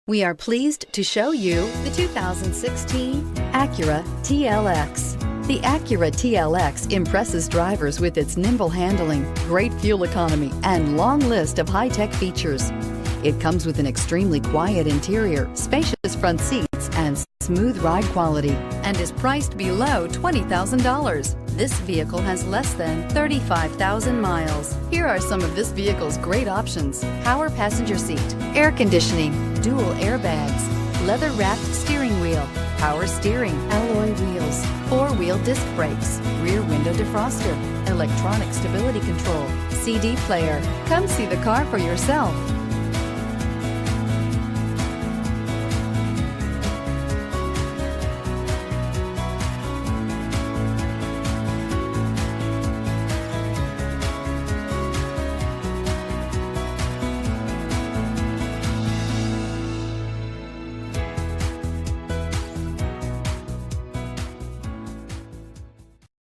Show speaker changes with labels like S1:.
S1: We are pleased to show you the 2016 Acura TLX. The Acura TLX impresses drivers with its nimble handling, great fuel economy, and long list of high-tech features. It comes with an extremely quiet interior, spacious front seats, and smooth ride quality, and is priced below $20,000. This vehicle has less than 35,000 miles. Here are some of this vehicle's great options: power passenger seat, air conditioning, dual airbags, leather-wrapped steering wheel, power steering, alloy wheels, four-wheel disc brakes, rear window defroster, electronic stability control, CD player. Come see the car for yourself.